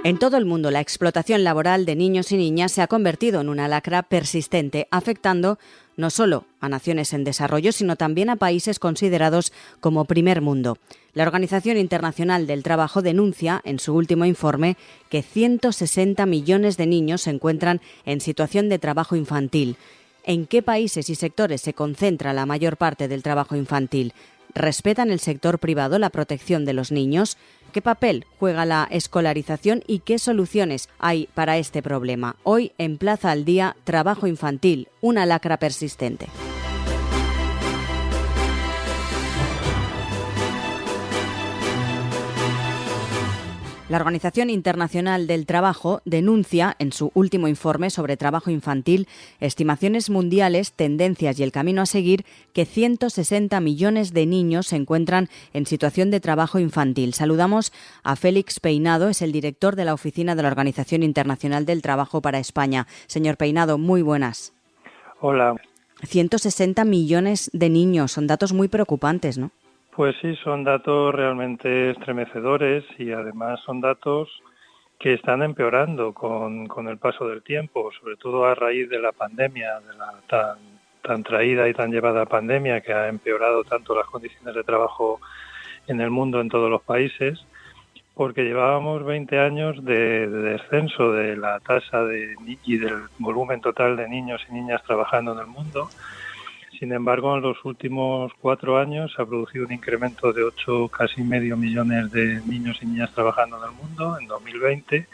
En todo el mundo, la explotación laboral de niños y niñas se ha convertido en una lacra persistente, afectando no solo a naciones en desarrollo, sino también a países considerados como primer mundo. La Organización Internacional del Trabajo denuncia en su último informe que 160 millones de niños se encuentran en situación de trabajo infantil. ¿En qué países y sectores se concentra la mayor parte del trabajo infantil? ¿Respetan el sector privado la protección de los niños? ¿Qué papel juega la escolarización y qué soluciones hay para este problema? Hoy en Plaza al Día, trabajo infantil, una lacra persistente. La Organización Internacional del Trabajo denuncia en su último informe sobre trabajo infantil, estimaciones mundiales, tendencias y el camino a seguir, que 160 millones de niños se encuentran en situación de trabajo infantil. Saludamos a Félix Peinado, es el director de la Oficina de la Organización Internacional del Trabajo para España. Señor Peinado, muy buenas. Hola. 160 millones de niños, son datos muy preocupantes, ¿no? Pues sí, son datos realmente estremecedores y además son datos que están empeorando con el paso del tiempo, sobre todo a raíz de la pandemia, de la tan traída y tan llevada pandemia que ha empeorado tanto las condiciones de trabajo en el mundo, en todos los países, porque llevábamos 20 años de descenso de la tasa y del volumen total de niños y niñas trabajando en el mundo. Sin embargo, en los últimos 4 años se ha producido un incremento de 8, casi medio millones de niños y niñas trabajando en el mundo en 2020.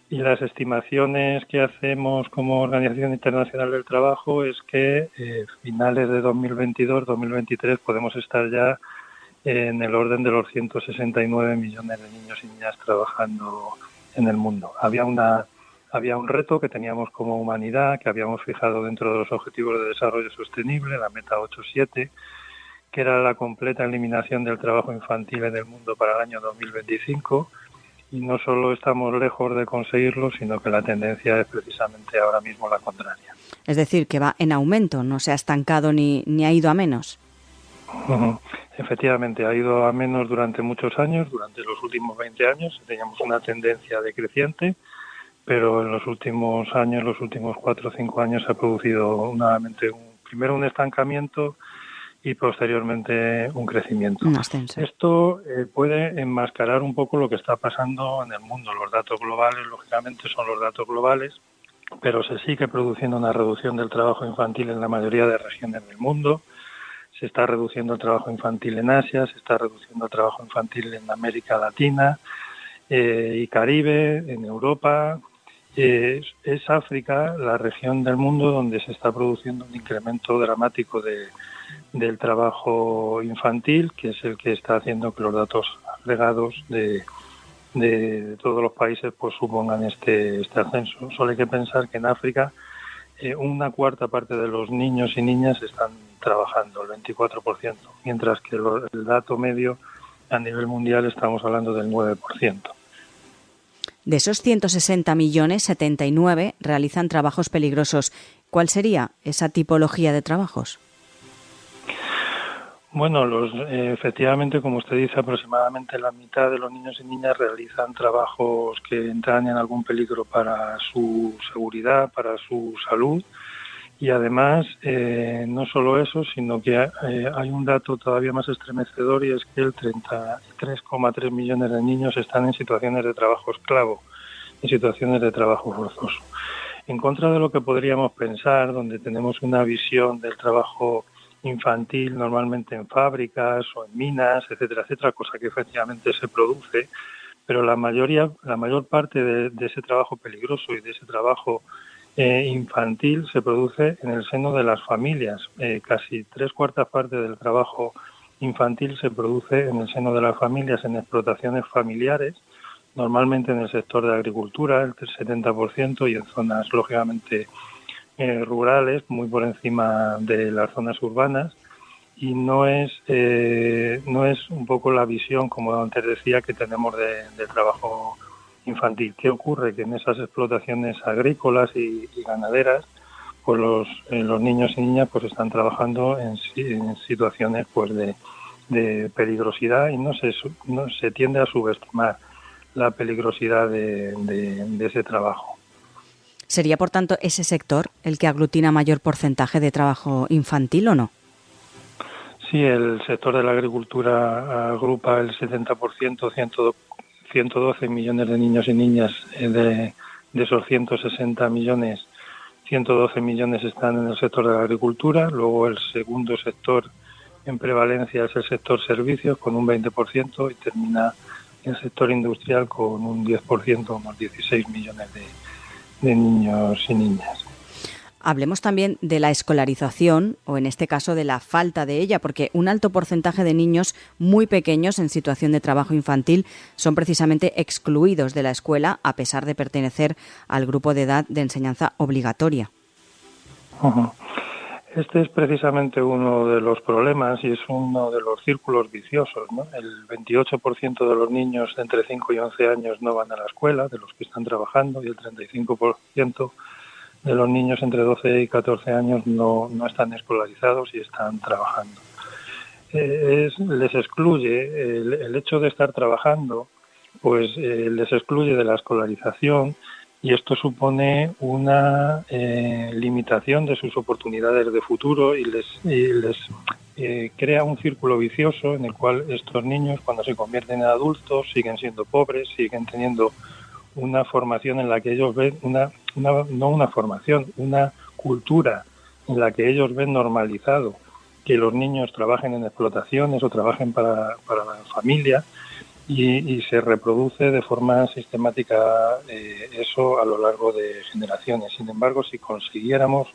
Y las estimaciones que hacemos como Organización Internacional del Trabajo es que finales de 2022-2023 podemos estar ya en el orden de los 169 millones de niños y niñas trabajando en el mundo. Había un reto que teníamos como humanidad, que habíamos fijado dentro de los Objetivos de Desarrollo Sostenible, la Meta 8.7, que era la completa eliminación del trabajo infantil en el mundo para el año 2025. Y no solo estamos lejos de conseguirlo, sino que la tendencia es precisamente ahora mismo la contraria. Es decir, que va en aumento, no se ha estancado ni ha ido a menos. Efectivamente, ha ido a menos durante muchos años, durante los últimos 20 años. Teníamos una tendencia decreciente, pero en los últimos años, los últimos 4 o 5 años, se ha producido nuevamente primero un estancamiento y posteriormente un crecimiento. Un ascenso. Esto puede enmascarar un poco lo que está pasando en el mundo. Los datos globales, lógicamente, son los datos globales, pero se sigue produciendo una reducción del trabajo infantil en la mayoría de regiones del mundo. Se está reduciendo el trabajo infantil en Asia, se está reduciendo el trabajo infantil en América Latina y Caribe, en Europa. Es África la región del mundo donde se está produciendo un incremento dramático del trabajo infantil, que es el que está haciendo que los datos agregados de todos los países pues supongan este ascenso. Solo hay que pensar que en África una cuarta parte de los niños y niñas están trabajando, el 24%, mientras que el dato medio a nivel mundial estamos hablando del 9%. De esos 160 millones, 79 realizan trabajos peligrosos. ¿Cuál sería esa tipología de trabajos? Bueno, efectivamente, como usted dice, aproximadamente la mitad de los niños y niñas realizan trabajos que entran en algún peligro para su seguridad, para su salud. Y además, no solo eso, sino que hay un dato todavía más estremecedor, y es que el 33,3 millones de niños están en situaciones de trabajo esclavo, en situaciones de trabajo forzoso. En contra de lo que podríamos pensar, donde tenemos una visión del trabajo infantil normalmente en fábricas o en minas, etcétera, etcétera, cosa que efectivamente se produce, pero la mayor parte de ese trabajo peligroso y de ese trabajo infantil se produce en el seno de las familias. Casi 3/4 partes del trabajo infantil se produce en el seno de las familias, en explotaciones familiares, normalmente en el sector de agricultura, el 70%, y en zonas lógicamente rurales, muy por encima de las zonas urbanas. Y no es un poco la visión, como antes decía, que tenemos del trabajo infantil. ¿Qué ocurre? Que en esas explotaciones agrícolas y ganaderas, pues los niños y niñas pues están trabajando en situaciones pues de peligrosidad, y no se tiende a subestimar la peligrosidad de ese trabajo. ¿Sería, por tanto, ese sector el que aglutina mayor porcentaje de trabajo infantil o no? Sí, el sector de la agricultura agrupa el 70%, 112 millones de niños y niñas. De esos 160 millones, 112 millones están en el sector de la agricultura. Luego el segundo sector en prevalencia es el sector servicios, con un 20%, y termina el sector industrial con un 10%, unos 16 millones de niños y niñas. Hablemos también de la escolarización, o en este caso de la falta de ella, porque un alto porcentaje de niños muy pequeños en situación de trabajo infantil son precisamente excluidos de la escuela a pesar de pertenecer al grupo de edad de enseñanza obligatoria. Uh-huh. Este es precisamente uno de los problemas y es uno de los círculos viciosos, ¿no? El 28% de los niños de entre 5 y 11 años no van a la escuela, de los que están trabajando, y el 35% de los niños entre 12 y 14 años no están escolarizados y están trabajando. Les excluye el hecho de estar trabajando, pues les excluye de la escolarización, y esto supone una limitación de sus oportunidades de futuro y les crea un círculo vicioso en el cual estos niños, cuando se convierten en adultos, siguen siendo pobres, siguen teniendo una formación en la que ellos ven una cultura en la que ellos ven normalizado que los niños trabajen en explotaciones o trabajen para la familia, y se reproduce de forma sistemática eso a lo largo de generaciones. Sin embargo, si consiguiéramos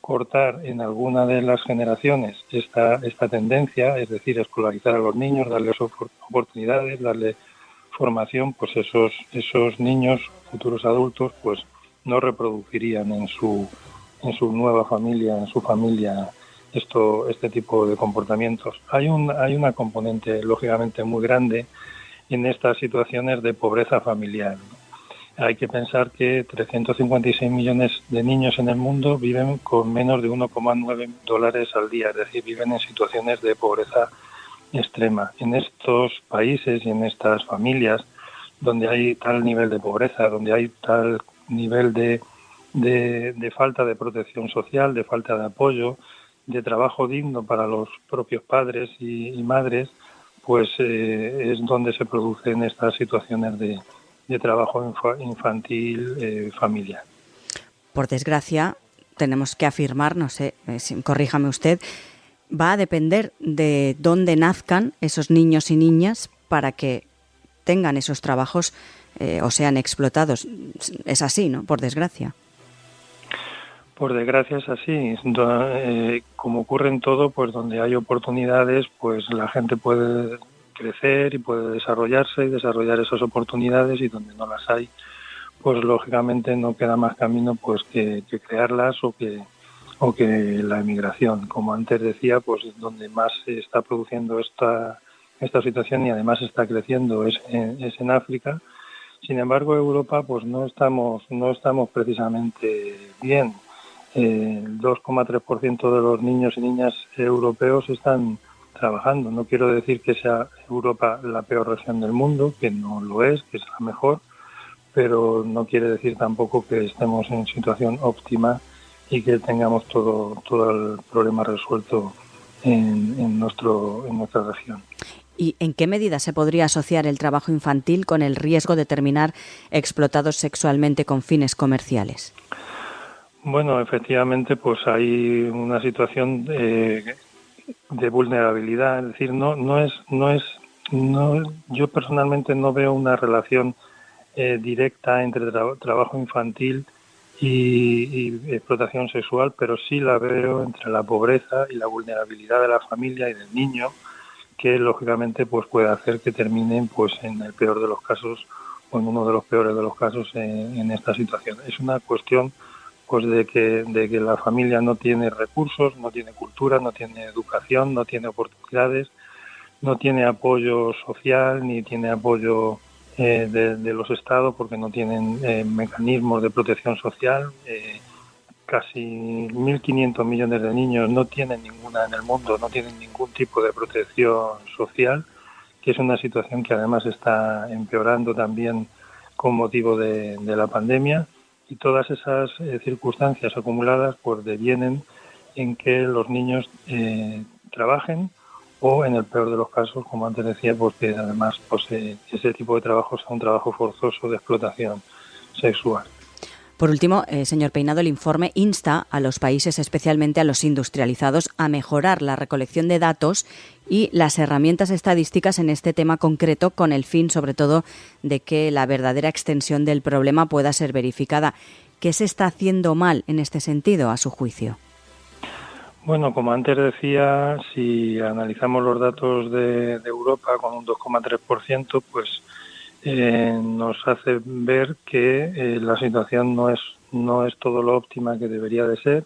cortar en alguna de las generaciones esta tendencia, es decir, escolarizar a los niños, darles oportunidades, darles formación, pues esos niños, futuros adultos, pues no reproducirían en su nueva familia, en su familia, este tipo de comportamientos. Hay una componente lógicamente muy grande en estas situaciones de pobreza familiar, ¿no? Hay que pensar que 356 millones de niños en el mundo viven con menos de $1,9 al día, es decir, viven en situaciones de pobreza extrema. En estos países y en estas familias donde hay tal nivel de pobreza, donde hay tal nivel de falta de protección social, de falta de apoyo, de trabajo digno para los propios padres y madres, pues es donde se producen estas situaciones de trabajo infantil familiar. Por desgracia, tenemos que afirmar, no sé, corríjame usted, va a depender de dónde nazcan esos niños y niñas para que tengan esos trabajos o sean explotados. Es así, ¿no? Por desgracia. Por desgracia es así. Como ocurre en todo, pues donde hay oportunidades, pues la gente puede crecer y puede desarrollarse y desarrollar esas oportunidades, y donde no las hay, pues lógicamente no queda más camino pues que crearlas o que la emigración. Como antes decía, pues donde más se está produciendo esta situación y además está creciendo es en África. Sin embargo, Europa pues no estamos precisamente bien. El 2,3% de los niños y niñas europeos están trabajando. No quiero decir que sea Europa la peor región del mundo, que no lo es, que es la mejor, pero no quiere decir tampoco que estemos en situación óptima y que tengamos todo el problema resuelto en nuestra región. ¿Y en qué medida se podría asociar el trabajo infantil con el riesgo de terminar explotados sexualmente con fines comerciales? Bueno, efectivamente, pues hay una situación de vulnerabilidad. Es decir, yo personalmente no veo una relación directa entre trabajo infantil y explotación sexual, pero sí la veo entre la pobreza y la vulnerabilidad de la familia y del niño, que lógicamente pues puede hacer que terminen pues en el peor de los casos o en uno de los peores de los casos en esta situación. Es una cuestión pues de que la familia no tiene recursos, no tiene cultura, no tiene educación, no tiene oportunidades, no tiene apoyo social ni tiene apoyo de los estados, porque no tienen mecanismos de protección social. Casi 1.500 millones de niños no tienen ninguna en el mundo, no tienen ningún tipo de protección social, que es una situación que además está empeorando también con motivo de la pandemia, y todas esas circunstancias acumuladas pues devienen en que los niños trabajen, o en el peor de los casos, como antes decía, pues que además pues ese tipo de trabajo sea un trabajo forzoso de explotación sexual. Por último, señor Peinado, el informe insta a los países, especialmente a los industrializados, a mejorar la recolección de datos y las herramientas estadísticas en este tema concreto, con el fin, sobre todo, de que la verdadera extensión del problema pueda ser verificada. ¿Qué se está haciendo mal en este sentido, a su juicio? Bueno, como antes decía, si analizamos los datos de Europa con un 2,3%, pues nos hace ver que la situación no es todo lo óptima que debería de ser,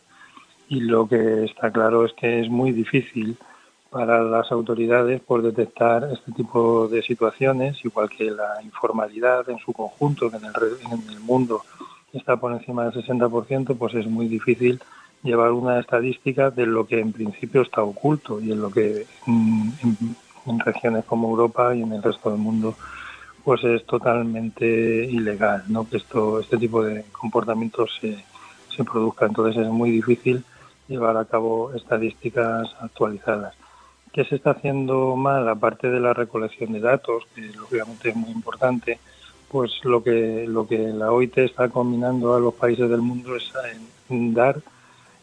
y lo que está claro es que es muy difícil para las autoridades por detectar este tipo de situaciones, igual que la informalidad en su conjunto, que en el mundo está por encima del 60%, pues es muy difícil llevar una estadística de lo que en principio está oculto, y en lo que en regiones como Europa y en el resto del mundo pues es totalmente ilegal, ¿no? Que este tipo de comportamientos se produzca. Entonces es muy difícil llevar a cabo estadísticas actualizadas. ¿Qué se está haciendo mal? Aparte de la recolección de datos, que lógicamente es muy importante, pues lo que la OIT está combinando a los países del mundo es en dar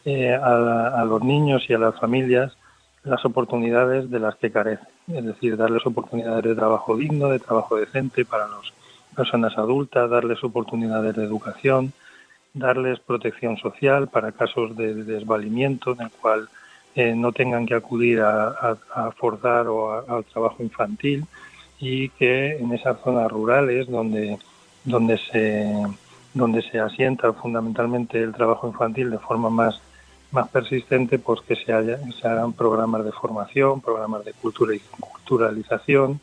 a los niños y a las familias las oportunidades de las que carecen, es decir, darles oportunidades de trabajo digno, de trabajo decente para las personas adultas, darles oportunidades de educación, darles protección social para casos de desvalimiento en el cual no tengan que acudir a forzar o al trabajo infantil, y que en esas zonas rurales donde se asienta fundamentalmente el trabajo infantil de forma más persistente, pues que se hagan programas de formación, programas de culturalización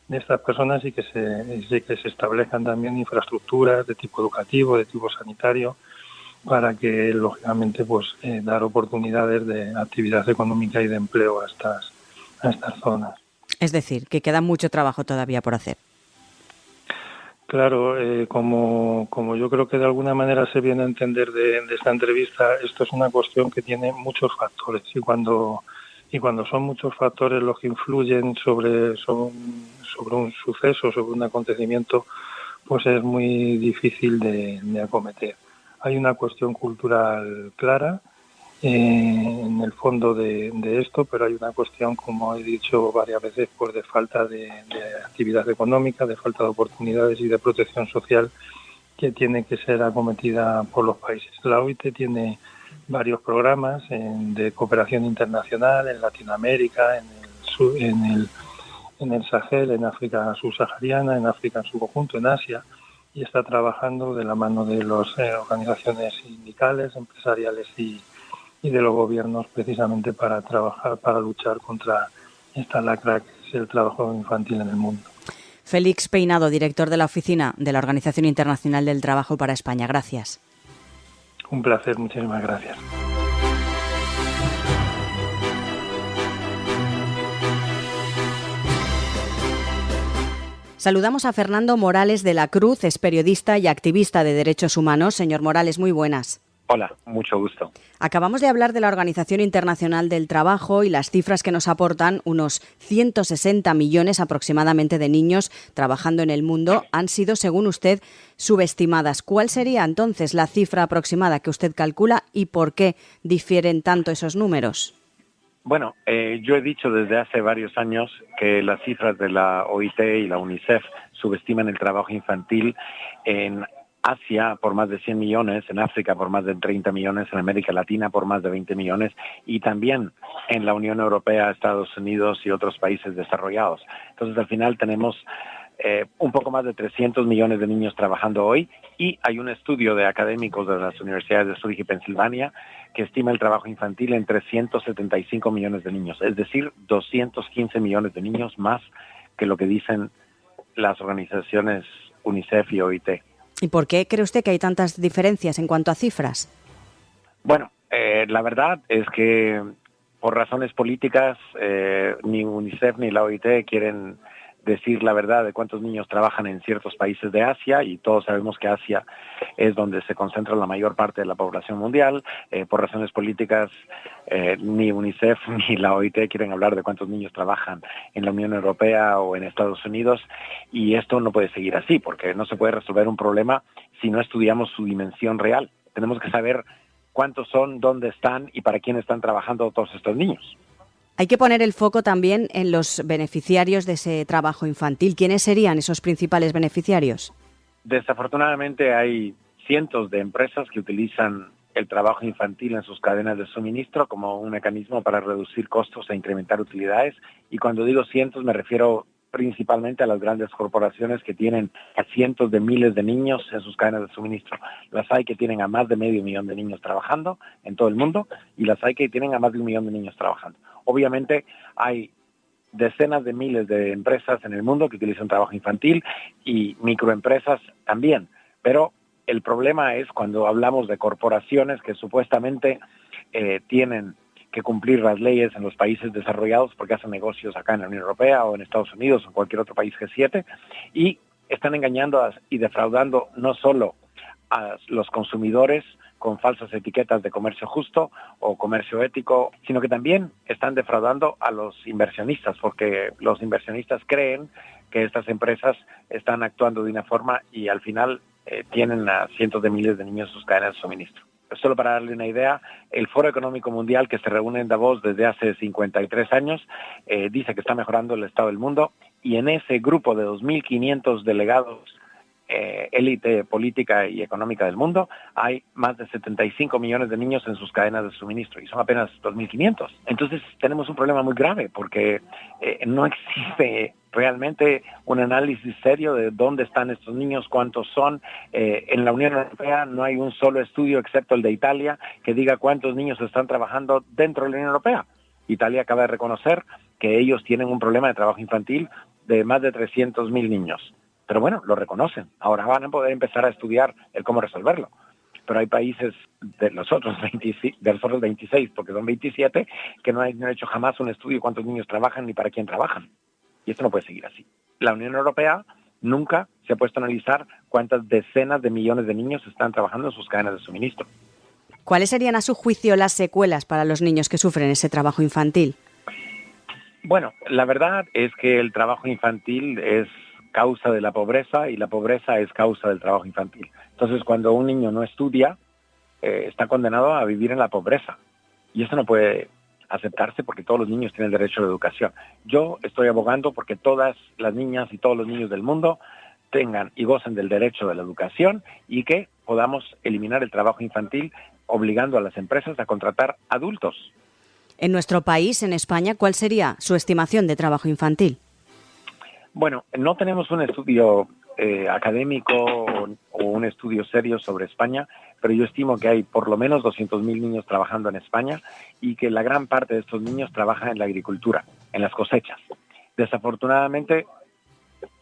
de estas personas, y que se establezcan también infraestructuras de tipo educativo, de tipo sanitario, para que lógicamente pues dar oportunidades de actividad económica y de empleo a estas zonas. Es decir, que queda mucho trabajo todavía por hacer. Claro, como yo creo que de alguna manera se viene a entender de esta entrevista, esto es una cuestión que tiene muchos factores, y cuando son muchos factores los que influyen sobre un suceso, sobre un acontecimiento, pues es muy difícil de acometer. Hay una cuestión cultural clara en el fondo de esto, pero hay una cuestión, como he dicho varias veces, pues de falta de actividad económica, de falta de oportunidades y de protección social, que tiene que ser acometida por los países. La OIT tiene varios programas de cooperación internacional en Latinoamérica, en el Sahel, en África subsahariana, en África en su conjunto, en Asia, y está trabajando de la mano de las organizaciones sindicales, empresariales y de los gobiernos, precisamente para trabajar, para luchar contra esta lacra que es el trabajo infantil en el mundo. Félix Peinado, director de la Oficina de la Organización Internacional del Trabajo para España. Gracias. Un placer, muchísimas gracias. Saludamos a Fernando Morales de la Cruz, es periodista y activista de derechos humanos. Señor Morales, muy buenas. Hola, mucho gusto. Acabamos de hablar de la Organización Internacional del Trabajo y las cifras que nos aportan: unos 160 millones aproximadamente de niños trabajando en el mundo han sido, según usted, subestimadas. ¿Cuál sería entonces la cifra aproximada que usted calcula y por qué difieren tanto esos números? Bueno, yo he dicho desde hace varios años que las cifras de la OIT y la UNICEF subestiman el trabajo infantil en Asia por más de 100 millones, en África por más de 30 millones, en América Latina por más de 20 millones y también en la Unión Europea, Estados Unidos y otros países desarrollados. Entonces, al final tenemos un poco más de 300 millones de niños trabajando hoy, y hay un estudio de académicos de las universidades de Zúrich y Pensilvania que estima el trabajo infantil en 375 millones de niños, es decir, 215 millones de niños más que lo que dicen las organizaciones UNICEF y OIT. ¿Y por qué cree usted que hay tantas diferencias en cuanto a cifras? Bueno, la verdad es que por razones políticas ni UNICEF ni la OIT quieren decir la verdad de cuántos niños trabajan en ciertos países de Asia, y todos sabemos que Asia es donde se concentra la mayor parte de la población mundial. Por razones políticas, ni UNICEF ni la OIT quieren hablar de cuántos niños trabajan en la Unión Europea o en Estados Unidos, y esto no puede seguir así, porque no se puede resolver un problema si no estudiamos su dimensión real. Tenemos que saber cuántos son, dónde están y para quién están trabajando todos estos niños. Hay que poner el foco también en los beneficiarios de ese trabajo infantil. ¿Quiénes serían esos principales beneficiarios? Desafortunadamente hay cientos de empresas que utilizan el trabajo infantil en sus cadenas de suministro como un mecanismo para reducir costos e incrementar utilidades. Y cuando digo cientos me refiero principalmente a las grandes corporaciones que tienen a cientos de miles de niños en sus cadenas de suministro. Las hay que tienen a más de 500,000 de niños trabajando en todo el mundo, y las hay que tienen a más de 1 millón de niños trabajando. Obviamente hay decenas de miles de empresas en el mundo que utilizan trabajo infantil, y microempresas también, pero el problema es cuando hablamos de corporaciones que supuestamente tienen que cumplir las leyes en los países desarrollados porque hacen negocios acá en la Unión Europea o en Estados Unidos o en cualquier otro país G7, y están engañando y defraudando no solo a los consumidores con falsas etiquetas de comercio justo o comercio ético, sino que también están defraudando a los inversionistas, porque los inversionistas creen que estas empresas están actuando de una forma y al final tienen a cientos de miles de niños en sus cadenas de suministro. Solo para darle una idea, el Foro Económico Mundial, que se reúne en Davos desde hace 53 años, dice que está mejorando el estado del mundo, y en ese grupo de 2.500 delegados, élite política y económica del mundo, hay más de 75 millones de niños en sus cadenas de suministro, y son apenas 2.500. Entonces tenemos un problema muy grave, porque no existe realmente un análisis serio de dónde están estos niños, cuántos son. En la Unión Europea no hay un solo estudio, excepto el de Italia, que diga cuántos niños están trabajando dentro de la Unión Europea. Italia acaba de reconocer que ellos tienen un problema de trabajo infantil de más de 300,000 niños. Pero bueno, lo reconocen. Ahora van a poder empezar a estudiar el cómo resolverlo. Pero hay países de los otros 26, porque son 27, que no han hecho jamás un estudio de cuántos niños trabajan ni para quién trabajan. Y esto no puede seguir así. La Unión Europea nunca se ha puesto a analizar cuántas decenas de millones de niños están trabajando en sus cadenas de suministro. ¿Cuáles serían, a su juicio, las secuelas para los niños que sufren ese trabajo infantil? Bueno, la verdad es que el trabajo infantil es causa de la pobreza, y la pobreza es causa del trabajo infantil. Entonces, cuando un niño no estudia, está condenado a vivir en la pobreza. Y eso no puede aceptarse, porque todos los niños tienen derecho a la educación. Yo estoy abogando porque todas las niñas y todos los niños del mundo tengan y gocen del derecho de la educación, y que podamos eliminar el trabajo infantil obligando a las empresas a contratar adultos. En nuestro país, en España, ¿cuál sería su estimación de trabajo infantil? Bueno, no tenemos un estudio académico o un estudio serio sobre España, pero yo estimo que hay por lo menos 200,000 niños trabajando en España, y que la gran parte de estos niños trabajan en la agricultura, en las cosechas. Desafortunadamente,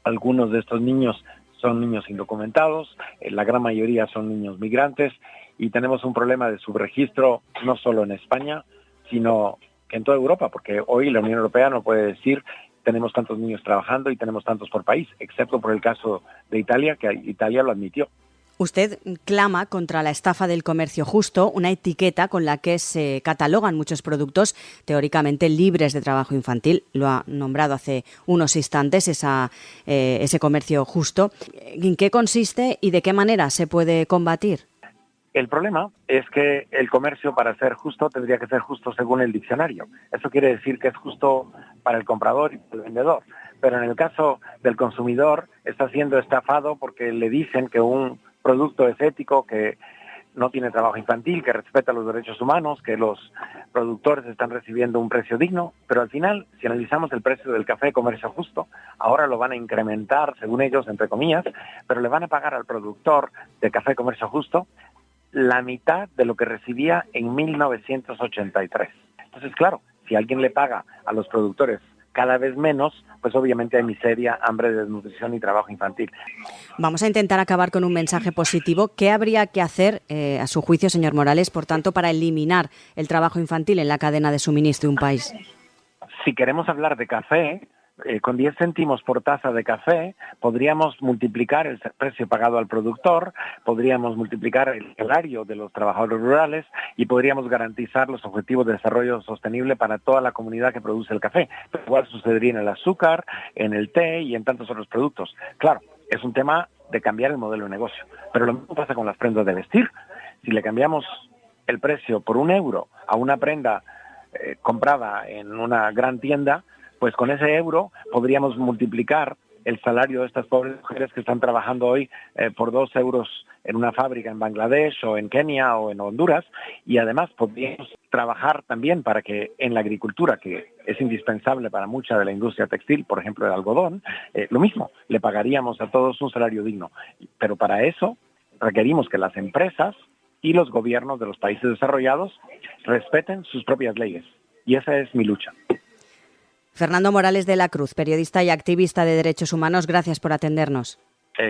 algunos de estos niños son niños indocumentados, la gran mayoría son niños migrantes, y tenemos un problema de subregistro no solo en España, sino que en toda Europa, porque hoy la Unión Europea no puede decir tenemos tantos niños trabajando y tenemos tantos por país, excepto por el caso de Italia, que Italia lo admitió. Usted clama contra la estafa del comercio justo, una etiqueta con la que se catalogan muchos productos teóricamente libres de trabajo infantil. Lo ha nombrado hace unos instantes ese comercio justo. ¿En qué consiste y de qué manera se puede combatir? El problema es que el comercio, para ser justo, tendría que ser justo según el diccionario. Eso quiere decir que es justo para el comprador y para el vendedor. Pero en el caso del consumidor, está siendo estafado porque le dicen que un producto es ético, que no tiene trabajo infantil, que respeta los derechos humanos, que los productores están recibiendo un precio digno. Pero al final, si analizamos el precio del café de comercio justo, ahora lo van a incrementar, según ellos, entre comillas, pero le van a pagar al productor de café de comercio justo la mitad de lo que recibía en 1983. Entonces, claro, si alguien le paga a los productores cada vez menos, pues obviamente hay miseria, hambre, desnutrición y trabajo infantil. Vamos a intentar acabar con un mensaje positivo. ¿Qué habría que hacer, a su juicio, señor Morales, por tanto, para eliminar el trabajo infantil en la cadena de suministro de un país? Si queremos hablar de café, con 10 céntimos por taza de café podríamos multiplicar el precio pagado al productor, podríamos multiplicar el salario de los trabajadores rurales y podríamos garantizar los objetivos de desarrollo sostenible para toda la comunidad que produce el café. Pero igual sucedería en el azúcar, en el té y en tantos otros productos. Claro, es un tema de cambiar el modelo de negocio, pero lo mismo pasa con las prendas de vestir. Si le cambiamos el precio por €1 a una prenda comprada en una gran tienda, pues con ese euro podríamos multiplicar el salario de estas pobres mujeres que están trabajando hoy por €2 en una fábrica en Bangladesh o en Kenia o en Honduras, y además podríamos trabajar también para que en la agricultura, que es indispensable para mucha de la industria textil, por ejemplo el algodón, lo mismo, le pagaríamos a todos un salario digno. Pero para eso requerimos que las empresas y los gobiernos de los países desarrollados respeten sus propias leyes. Y esa es mi lucha. Fernando Morales de la Cruz, periodista y activista de derechos humanos, gracias por atendernos.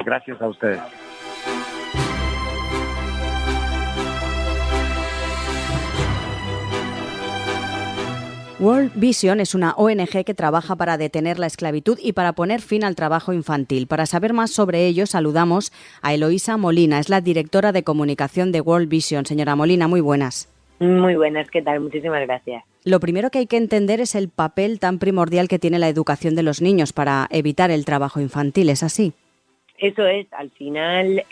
Gracias a ustedes. World Vision es una ONG que trabaja para detener la esclavitud y para poner fin al trabajo infantil. Para saber más sobre ello, saludamos a Eloísa Molina, es la directora de comunicación de World Vision. Señora Molina, muy buenas. Muy buenas, ¿qué tal? Muchísimas gracias. Lo primero que hay que entender es el papel tan primordial que tiene la educación de los niños para evitar el trabajo infantil, ¿es así? Eso es, al final,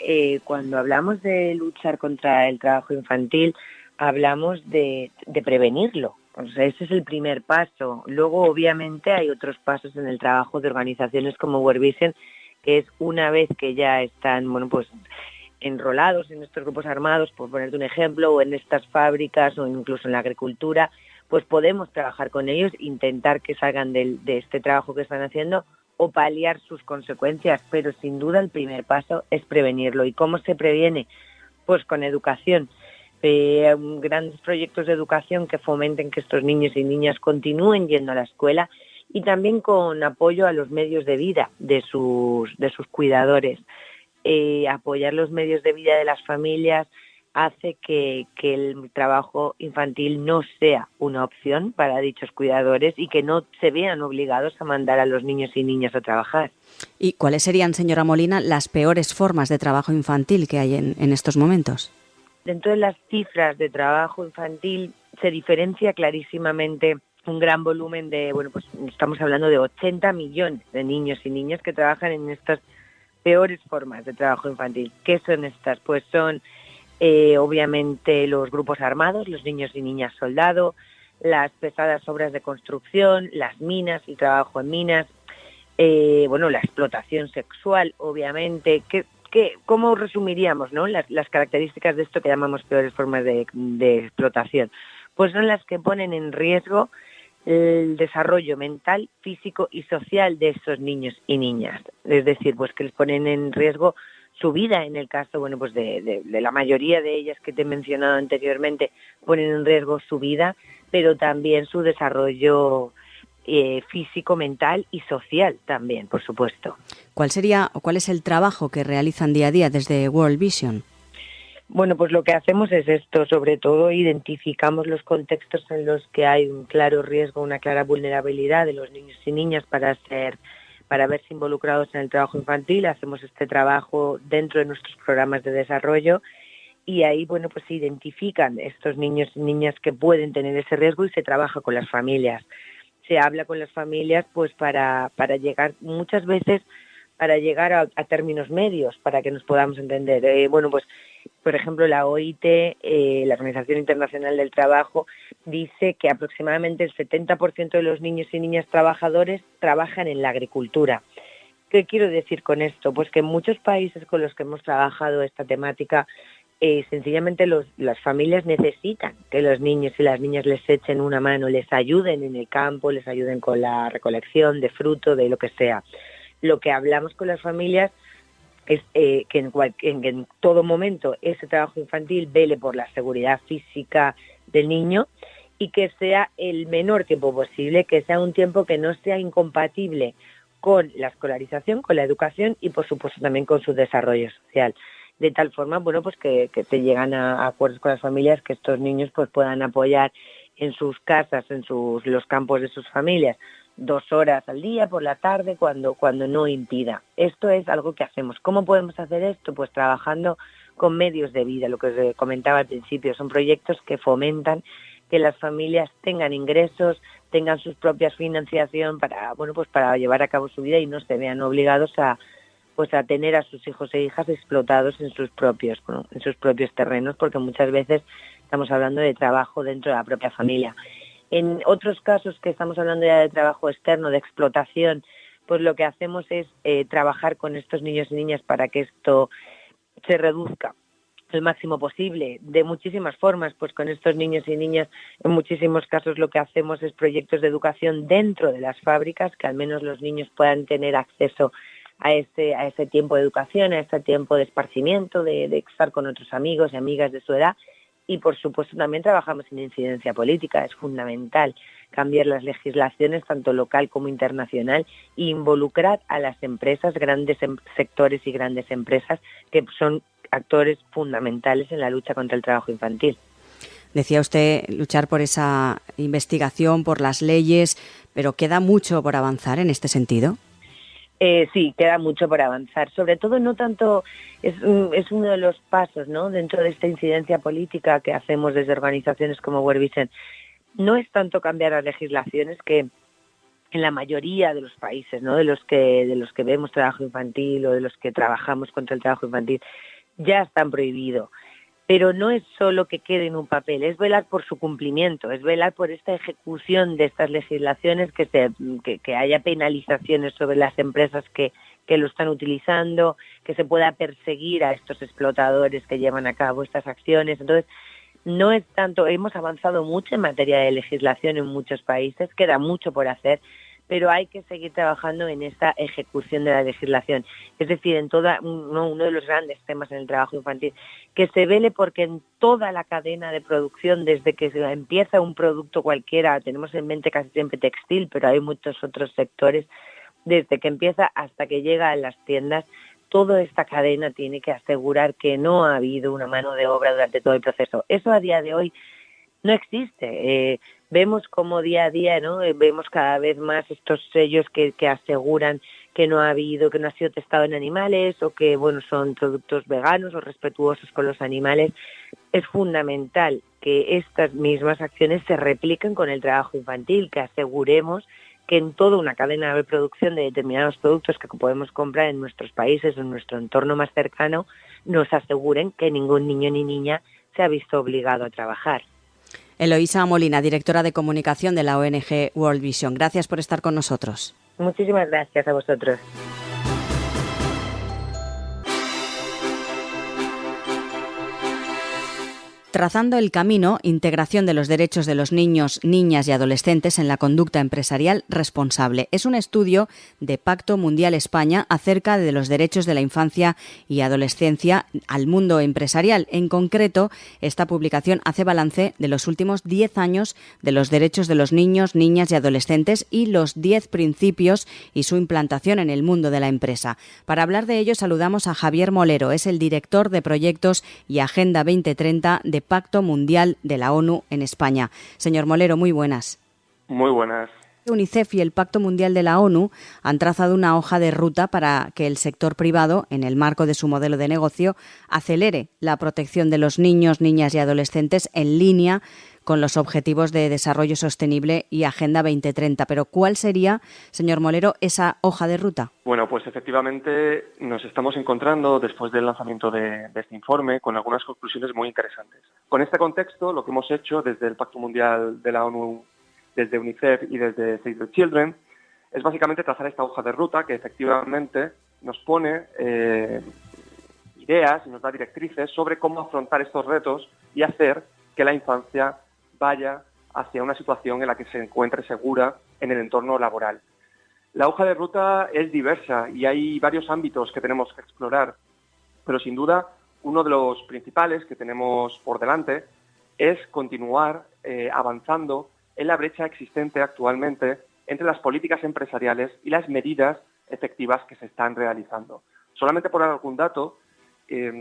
cuando hablamos de luchar contra el trabajo infantil, hablamos de prevenirlo. O sea, ese es el primer paso. Luego, obviamente, hay otros pasos en el trabajo de organizaciones como World Vision, que es una vez que ya están, enrolados en estos grupos armados, por ponerte un ejemplo, o en estas fábricas o incluso en la agricultura, pues podemos trabajar con ellos, intentar que salgan de este trabajo que están haciendo o paliar sus consecuencias, pero sin duda el primer paso es prevenirlo. ¿Y cómo se previene? Pues con educación. Grandes proyectos de educación que fomenten que estos niños y niñas continúen yendo a la escuela y también con apoyo a los medios de vida de sus cuidadores. Apoyar los medios de vida de las familias hace que el trabajo infantil no sea una opción para dichos cuidadores y que no se vean obligados a mandar a los niños y niñas a trabajar. ¿Y cuáles serían, señora Molina, las peores formas de trabajo infantil que hay en estos momentos? Dentro de las cifras de trabajo infantil se diferencia clarísimamente un gran volumen de, estamos hablando de 80 millones de niños y niñas que trabajan en estas peores formas de trabajo infantil. ¿Qué son estas? Pues son obviamente los grupos armados, los niños y niñas soldado, las pesadas obras de construcción, las minas, el trabajo en minas, la explotación sexual, obviamente. ¿Cómo resumiríamos, ¿no? las características de esto que llamamos peores formas de explotación? Pues son las que ponen en riesgo el desarrollo mental, físico y social de esos niños y niñas. Es decir, pues que les ponen en riesgo su vida, en el caso, de la mayoría de ellas que te he mencionado anteriormente, ponen en riesgo su vida, pero también su desarrollo físico, mental y social también, por supuesto. ¿Cuál es el trabajo que realizan día a día desde World Vision? Bueno, pues lo que hacemos es esto, sobre todo identificamos los contextos en los que hay un claro riesgo, una clara vulnerabilidad de los niños y niñas para verse involucrados en el trabajo infantil. Hacemos este trabajo dentro de nuestros programas de desarrollo y ahí, se identifican estos niños y niñas que pueden tener ese riesgo y se trabaja con las familias. Se habla con las familias para llegar, muchas veces, para llegar a términos medios, para que nos podamos entender. Por ejemplo, la OIT, la Organización Internacional del Trabajo, dice que aproximadamente el 70% de los niños y niñas trabajadores trabajan en la agricultura. ¿Qué quiero decir con esto? Pues que en muchos países con los que hemos trabajado esta temática, sencillamente las familias necesitan que los niños y las niñas les echen una mano, les ayuden en el campo, les ayuden con la recolección de fruto, de lo que sea. Lo que hablamos con las familias es que en todo momento ese trabajo infantil vele por la seguridad física del niño y que sea el menor tiempo posible, que sea un tiempo que no sea incompatible con la escolarización, con la educación y, por supuesto, también con su desarrollo social. De tal forma, que se llegan a acuerdos con las familias que estos niños puedan apoyar en sus casas, los campos de sus familias, 2 horas al día, por la tarde, cuando no impida. Esto es algo que hacemos. ¿Cómo podemos hacer esto? Pues trabajando con medios de vida, lo que os comentaba al principio. Son proyectos que fomentan que las familias tengan ingresos, tengan sus propias financiación para llevar a cabo su vida y no se vean obligados a tener a sus hijos e hijas explotados en sus propios terrenos, porque muchas veces estamos hablando de trabajo dentro de la propia familia. En otros casos que estamos hablando ya de trabajo externo, de explotación, pues lo que hacemos es trabajar con estos niños y niñas para que esto se reduzca el máximo posible, de muchísimas formas. Pues con estos niños y niñas, en muchísimos casos lo que hacemos es proyectos de educación dentro de las fábricas, que al menos los niños puedan tener acceso a ese tiempo de educación, a ese tiempo de esparcimiento, de estar con otros amigos y amigas de su edad. Y, por supuesto, también trabajamos en incidencia política. Es fundamental cambiar las legislaciones, tanto local como internacional, e involucrar a las empresas, grandes sectores y grandes empresas, que son actores fundamentales en la lucha contra el trabajo infantil. Decía usted luchar por esa investigación, por las leyes, pero ¿queda mucho por avanzar en este sentido? Sí, queda mucho por avanzar. Sobre todo, no tanto, es uno de los pasos, ¿no?, dentro de esta incidencia política que hacemos desde organizaciones como World Vision. No es tanto cambiar las legislaciones, que en la mayoría de los países, ¿no?, de los que vemos trabajo infantil o de los que trabajamos contra el trabajo infantil, ya están prohibidos. Pero no es solo que quede en un papel, es velar por su cumplimiento, es velar por esta ejecución de estas legislaciones, que haya penalizaciones sobre las empresas que lo están utilizando, que se pueda perseguir a estos explotadores que llevan a cabo estas acciones. Entonces, no es tanto, hemos avanzado mucho en materia de legislación en muchos países, queda mucho por hacer, pero hay que seguir trabajando en esta ejecución de la legislación. Es decir, en uno de los grandes temas en el trabajo infantil, que se vele porque en toda la cadena de producción, desde que se empieza un producto cualquiera, tenemos en mente casi siempre textil, pero hay muchos otros sectores, desde que empieza hasta que llega a las tiendas, toda esta cadena tiene que asegurar que no ha habido una mano de obra durante todo el proceso. Eso a día de hoy no existe. Vemos como día a día, ¿no?, vemos cada vez más estos sellos que aseguran que no ha sido testado en animales, o que, son productos veganos o respetuosos con los animales. Es fundamental que estas mismas acciones se repliquen con el trabajo infantil, que aseguremos que en toda una cadena de producción de determinados productos que podemos comprar en nuestros países, en nuestro entorno más cercano, nos aseguren que ningún niño ni niña se ha visto obligado a trabajar. Eloísa Molina, directora de comunicación de la ONG World Vision. Gracias por estar con nosotros. Muchísimas gracias a vosotros. Trazando el camino, integración de los derechos de los niños, niñas y adolescentes en la conducta empresarial responsable. Es un estudio de Pacto Mundial España acerca de los derechos de la infancia y adolescencia al mundo empresarial. En concreto, esta publicación hace balance de los últimos 10 años de los derechos de los niños, niñas y adolescentes y los 10 principios y su implantación en el mundo de la empresa. Para hablar de ello, saludamos a Javier Molero, es el director de proyectos y Agenda 2030 de Pacto Mundial de la ONU en España. Señor Molero, muy buenas. Muy buenas. UNICEF y el Pacto Mundial de la ONU han trazado una hoja de ruta para que el sector privado, en el marco de su modelo de negocio, acelere la protección de los niños, niñas y adolescentes en línea con los Objetivos de Desarrollo Sostenible y Agenda 2030. Pero ¿cuál sería, señor Molero, esa hoja de ruta? Bueno, pues efectivamente nos estamos encontrando, después del lanzamiento de este informe, con algunas conclusiones muy interesantes. Con este contexto, lo que hemos hecho desde el Pacto Mundial de la ONU, desde UNICEF y desde Save the Children, es básicamente trazar esta hoja de ruta que efectivamente nos pone ideas y nos da directrices sobre cómo afrontar estos retos y hacer que la infancia vaya hacia una situación en la que se encuentre segura en el entorno laboral. La hoja de ruta es diversa y hay varios ámbitos que tenemos que explorar, pero sin duda uno de los principales que tenemos por delante es continuar avanzando en la brecha existente actualmente entre las políticas empresariales y las medidas efectivas que se están realizando. Solamente por dar algún dato,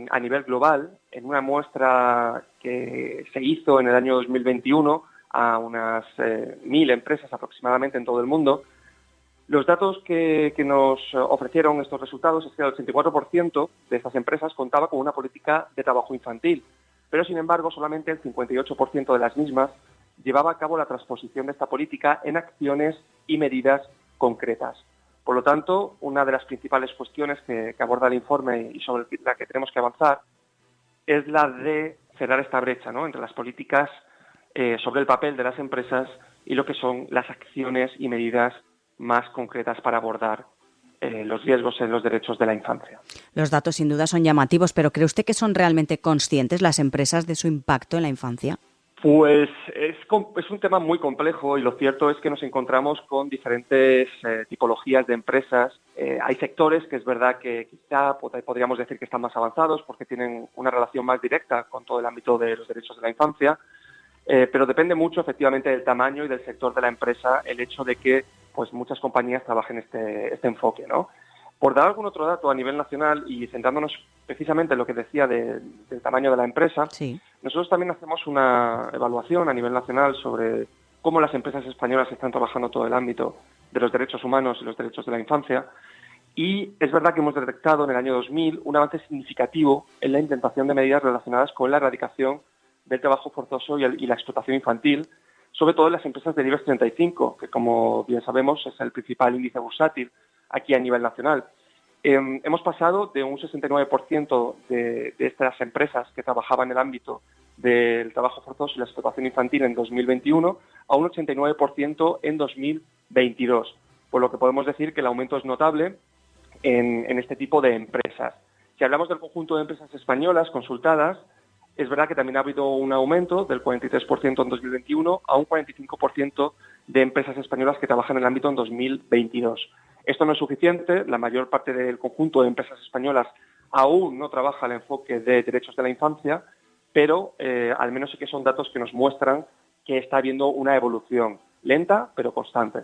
a nivel global, en una muestra que se hizo en el año 2021 a unas 1.000 empresas aproximadamente en todo el mundo, Los datos que nos ofrecieron estos resultados es que el 84% de estas empresas contaba con una política de trabajo infantil, pero sin embargo solamente el 58% de las mismas llevaba a cabo la transposición de esta política en acciones y medidas concretas. Por lo tanto, una de las principales cuestiones que aborda el informe y sobre la que tenemos que avanzar es la de cerrar esta brecha, ¿no?, entre las políticas sobre el papel de las empresas y lo que son las acciones y medidas más concretas para abordar los riesgos en los derechos de la infancia. Los datos sin duda son llamativos, pero ¿cree usted que son realmente conscientes las empresas de su impacto en la infancia? Pues es un tema muy complejo y lo cierto es que nos encontramos con diferentes tipologías de empresas. Hay sectores que es verdad que quizá podríamos decir que están más avanzados porque tienen una relación más directa con todo el ámbito de los derechos de la infancia, pero depende mucho efectivamente del tamaño y del sector de la empresa el hecho de que pues muchas compañías trabajen este enfoque, ¿no? Por dar algún otro dato a nivel nacional y centrándonos precisamente en lo que decía del tamaño de la empresa, sí. Nosotros también hacemos una evaluación a nivel nacional sobre cómo las empresas españolas están trabajando todo el ámbito de los derechos humanos y los derechos de la infancia. Y es verdad que hemos detectado en el año 2000 un avance significativo en la implementación de medidas relacionadas con la erradicación del trabajo forzoso y la explotación infantil, sobre todo en las empresas del IBEX 35, que como bien sabemos es el principal índice bursátil aquí a nivel nacional. Hemos pasado de un 69% de estas empresas que trabajaban en el ámbito del trabajo forzoso y la explotación infantil en 2021 a un 89% en 2022, por lo que podemos decir que el aumento es notable en este tipo de empresas. Si hablamos del conjunto de empresas españolas consultadas, es verdad que también ha habido un aumento del 43% en 2021 a un 45% de empresas españolas que trabajan en el ámbito en 2022. Esto no es suficiente, la mayor parte del conjunto de empresas españolas aún no trabaja el enfoque de derechos de la infancia, pero al menos sí que son datos que nos muestran que está habiendo una evolución lenta pero constante.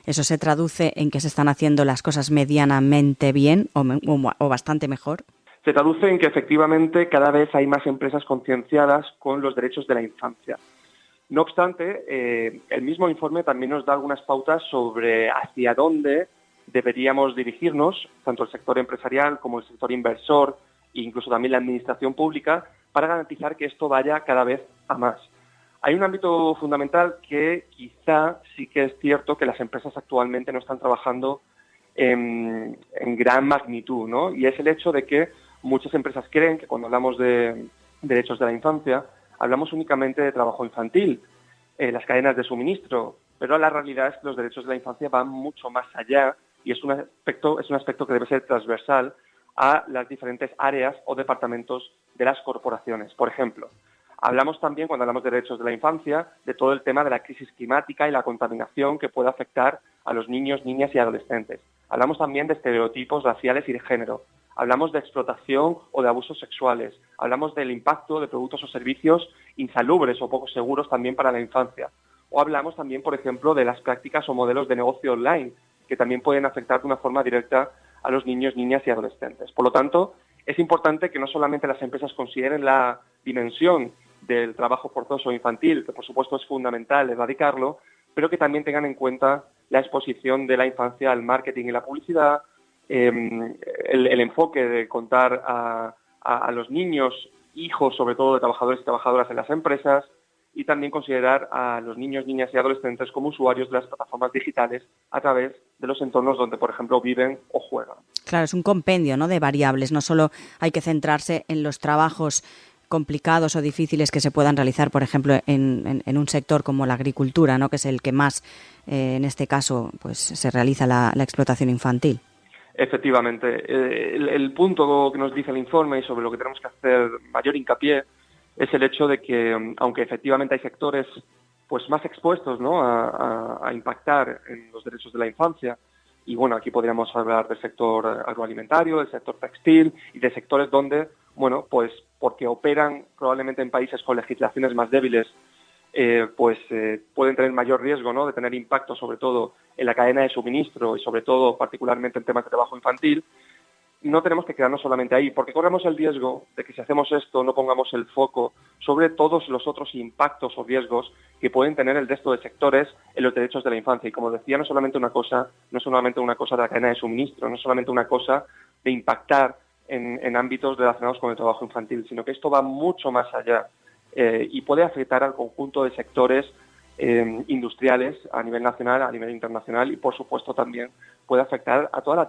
¿Eso se traduce en que se están haciendo las cosas medianamente bien o bastante mejor? Se traduce en que efectivamente cada vez hay más empresas concienciadas con los derechos de la infancia. No obstante, el mismo informe también nos da algunas pautas sobre hacia dónde deberíamos dirigirnos, tanto el sector empresarial como el sector inversor e incluso también la administración pública, para garantizar que esto vaya cada vez a más. Hay un ámbito fundamental que quizá sí que es cierto que las empresas actualmente no están trabajando en gran magnitud, ¿no? Y es el hecho de que muchas empresas creen que cuando hablamos de derechos de la infancia hablamos únicamente de trabajo infantil, las cadenas de suministro, pero la realidad es que los derechos de la infancia van mucho más allá y es un aspecto que debe ser transversal a las diferentes áreas o departamentos de las corporaciones. Por ejemplo, hablamos también, cuando hablamos de derechos de la infancia, de todo el tema de la crisis climática y la contaminación que puede afectar a los niños, niñas y adolescentes. Hablamos también de estereotipos raciales y de género. Hablamos de explotación o de abusos sexuales. Hablamos del impacto de productos o servicios insalubres o poco seguros también para la infancia. O hablamos también, por ejemplo, de las prácticas o modelos de negocio online, que también pueden afectar de una forma directa a los niños, niñas y adolescentes. Por lo tanto, es importante que no solamente las empresas consideren la dimensión del trabajo forzoso infantil, que por supuesto es fundamental erradicarlo, pero que también tengan en cuenta la exposición de la infancia al marketing y la publicidad, el enfoque de contar a los niños, hijos sobre todo de trabajadores y trabajadoras en las empresas, y también considerar a los niños, niñas y adolescentes como usuarios de las plataformas digitales a través de los entornos donde, por ejemplo, viven o juegan. Claro, es un compendio, ¿no?, de variables. No solo hay que centrarse en los trabajos complicados o difíciles que se puedan realizar, por ejemplo, en un sector como la agricultura, ¿no?, que es el que más, en este caso, pues se realiza la explotación infantil. Efectivamente. El punto que nos dice el informe y sobre lo que tenemos que hacer mayor hincapié es el hecho de que, aunque efectivamente hay sectores pues más expuestos, ¿no?, a impactar en los derechos de la infancia, y bueno, aquí podríamos hablar del sector agroalimentario, del sector textil y de sectores donde, bueno, pues porque operan probablemente en países con legislaciones más débiles, pueden tener mayor riesgo, ¿no?, de tener impacto sobre todo en la cadena de suministro y sobre todo particularmente en temas de trabajo infantil. no tenemos que quedarnos solamente ahí, porque corremos el riesgo de que si hacemos esto no pongamos el foco sobre todos los otros impactos o riesgos que pueden tener el resto de sectores en los derechos de la infancia. Y como decía, no es solamente una cosa de la cadena de suministro, no es solamente una cosa de impactar en ámbitos relacionados con el trabajo infantil, sino que esto va mucho más allá y puede afectar al conjunto de sectores industriales a nivel nacional, a nivel internacional y, por supuesto, también puede afectar a toda la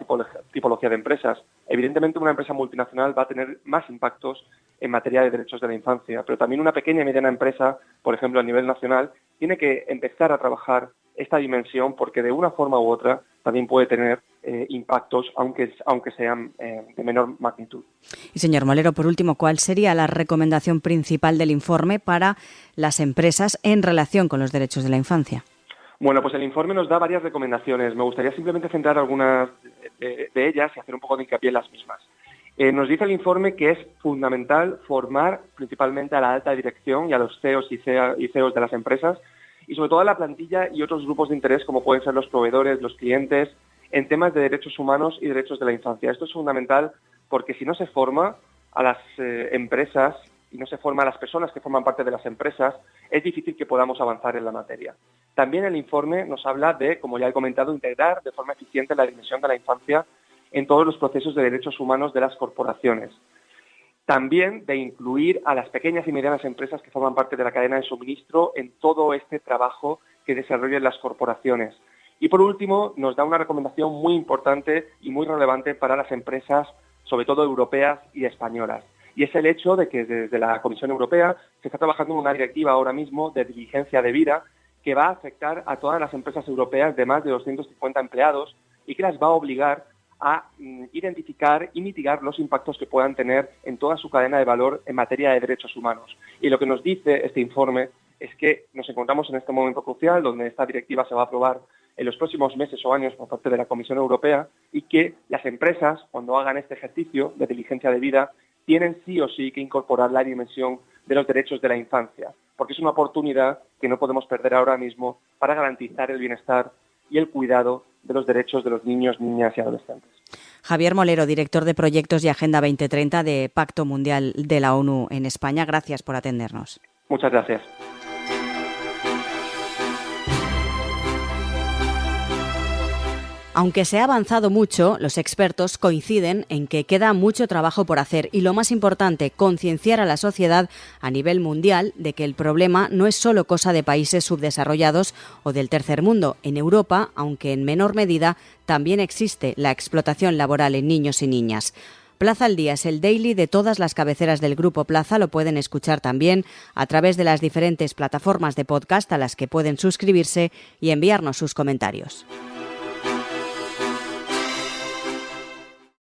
tipología de empresas. Evidentemente, una empresa multinacional va a tener más impactos en materia de derechos de la infancia, pero también una pequeña y mediana empresa, por ejemplo, a nivel nacional, tiene que empezar a trabajar esta dimensión porque de una forma u otra también puede tener impactos, aunque sean de menor magnitud. Y señor Molero, por último, ¿cuál sería la recomendación principal del informe para las empresas en relación con los derechos de la infancia? Bueno, pues el informe nos da varias recomendaciones. Me gustaría simplemente centrar algunas de ellas y hacer un poco de hincapié en las mismas. Nos dice el informe que es fundamental formar principalmente a la alta dirección y a los CEOs y CEOs de las empresas y sobre todo a la plantilla y otros grupos de interés como pueden ser los proveedores, los clientes, en temas de derechos humanos y derechos de la infancia. Esto es fundamental porque si no se forma a las empresas y no se forma a las personas que forman parte de las empresas, es difícil que podamos avanzar en la materia. También el informe nos habla de, como ya he comentado, integrar de forma eficiente la dimensión de la infancia en todos los procesos de derechos humanos de las corporaciones. También de incluir a las pequeñas y medianas empresas que forman parte de la cadena de suministro en todo este trabajo que desarrollan las corporaciones. Y por último, nos da una recomendación muy importante y muy relevante para las empresas, sobre todo europeas y españolas. Y es el hecho de que desde la Comisión Europea se está trabajando en una directiva ahora mismo de diligencia debida que va a afectar a todas las empresas europeas de más de 250 empleados y que las va a obligar a identificar y mitigar los impactos que puedan tener en toda su cadena de valor en materia de derechos humanos. Y lo que nos dice este informe es que nos encontramos en este momento crucial donde esta directiva se va a aprobar en los próximos meses o años por parte de la Comisión Europea y que las empresas, cuando hagan este ejercicio de diligencia debida, tienen sí o sí que incorporar la dimensión de los derechos de la infancia, porque es una oportunidad que no podemos perder ahora mismo para garantizar el bienestar y el cuidado de los derechos de los niños, niñas y adolescentes. Javier Molero, director de Proyectos y Agenda 2030 de Pacto Mundial de la ONU en España. Gracias por atendernos. Muchas gracias. Aunque se ha avanzado mucho, los expertos coinciden en que queda mucho trabajo por hacer y lo más importante, concienciar a la sociedad a nivel mundial de que el problema no es solo cosa de países subdesarrollados o del tercer mundo. En Europa, aunque en menor medida, también existe la explotación laboral en niños y niñas. Plaza al Día es el daily de todas las cabeceras del Grupo Plaza. Lo pueden escuchar también a través de las diferentes plataformas de podcast a las que pueden suscribirse y enviarnos sus comentarios.